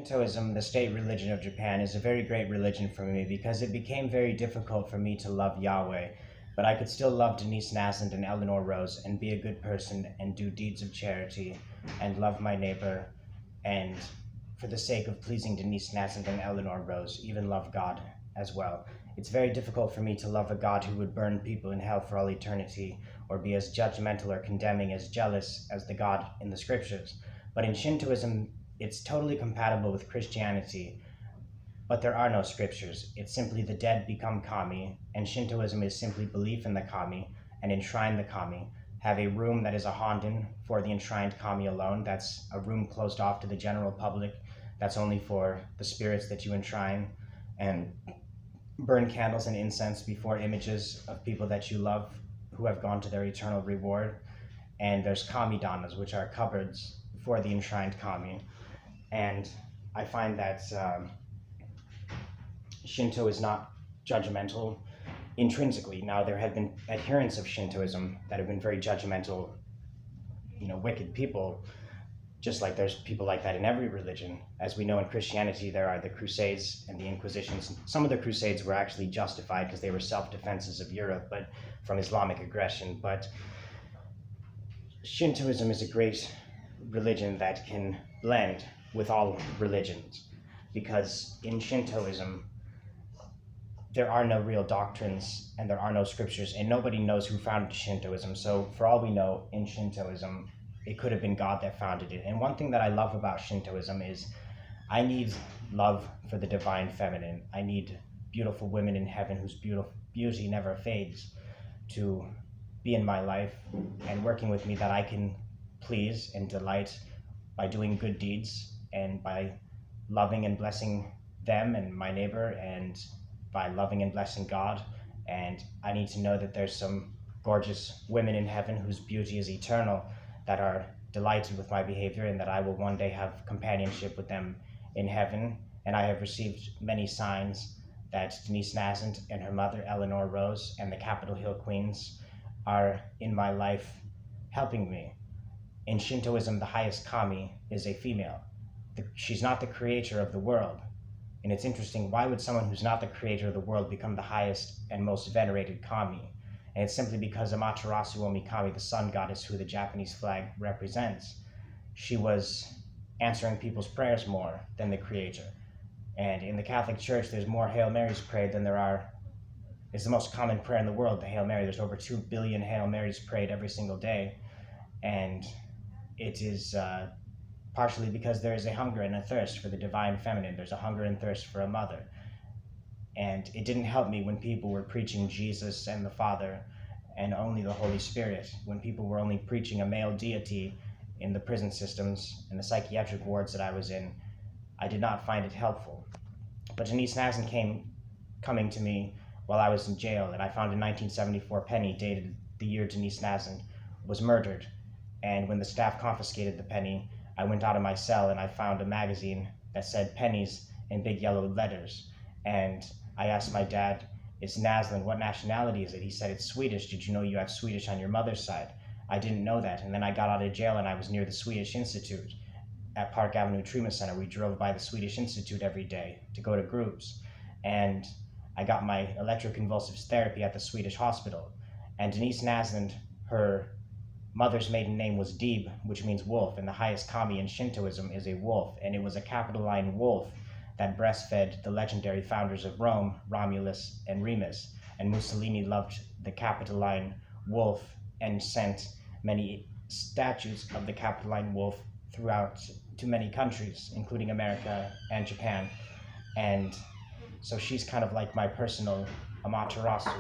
Shintoism, the state religion of Japan, is a very great religion for me because it became very difficult for me to love Yahweh, but I could still love Denise Nassant and Eleanor Rose and be a good person and do deeds of charity and love my neighbor and, for the sake of pleasing Denise Nassant and Eleanor Rose, even love God as well. It's very difficult for me to love a God who would burn people in hell for all eternity or be as judgmental or condemning, as jealous as the God in the scriptures. But in Shintoism, it's totally compatible with Christianity, but there are no scriptures. It's simply the dead become kami, and Shintoism is simply belief in the kami and enshrine the kami. Have a room that is a honden for the enshrined kami alone. That's a room closed off to the general public. That's only for the spirits that you enshrine, and burn candles and incense before images of people that you love who have gone to their eternal reward. And there's kami danas, which are cupboards for the enshrined kami. And I find that Shinto is not judgmental intrinsically. Now, there have been adherents of Shintoism that have been very judgmental, wicked people, just like there's people like that in every religion. As we know, in Christianity, there are the Crusades and the Inquisitions. Some of the Crusades were actually justified because they were self-defenses of Europe, but from Islamic aggression. But Shintoism is a great religion that can blend with all religions, because in Shintoism there are no real doctrines and there are no scriptures, and nobody knows who founded Shintoism. So for all we know, in Shintoism it could have been God that founded it. And one thing that I love about Shintoism is I need love for the divine feminine. I need beautiful women in heaven whose beauty never fades to be in my life and working with me, that I can please and delight by doing good deeds and by loving and blessing them and my neighbor, and by loving and blessing God. And I need to know that there's some gorgeous women in heaven whose beauty is eternal that are delighted with my behavior, and that I will one day have companionship with them in heaven. And I have received many signs that Denise Nassant and her mother Eleanor Rose and the Capitol Hill Queens are in my life helping me. In Shintoism, the highest kami is a female. She's not the creator of the world. And it's interesting, why would someone who's not the creator of the world become the highest and most venerated kami? And it's simply because Amaterasu Omikami, the sun goddess who the Japanese flag represents, she was answering people's prayers more than the creator. And in the Catholic Church, there's more Hail Marys prayed than there are. It's the most common prayer in the world, the Hail Mary. There's over 2 billion Hail Marys prayed every single day. And it is partially because there is a hunger and a thirst for the divine feminine. There's a hunger and thirst for a mother. And it didn't help me when people were preaching Jesus and the Father and only the Holy Spirit, when people were only preaching a male deity in the prison systems and the psychiatric wards that I was in. I did not find it helpful. But Denise Nassant coming to me while I was in jail, and I found a 1974 penny dated the year Denise Nassant was murdered. And when the staff confiscated the penny, I went out of my cell and I found a magazine that said pennies in big yellow letters. And I asked my dad, "It's Naslin, what nationality is it?" He said, "It's Swedish. Did you know you have Swedish on your mother's side?" I didn't know that. And then I got out of jail and I was near the Swedish Institute at Park Avenue Treatment Center. We drove by the Swedish Institute every day to go to groups. And I got my electroconvulsive therapy at the Swedish hospital. And Denise Naslin, her mother's maiden name was Deeb, which means wolf, and the highest kami in Shintoism is a wolf. And it was a Capitoline wolf that breastfed the legendary founders of Rome, Romulus and Remus. And Mussolini loved the Capitoline wolf and sent many statues of the Capitoline wolf throughout to many countries, including America and Japan. And so she's kind of like my personal Amaterasu.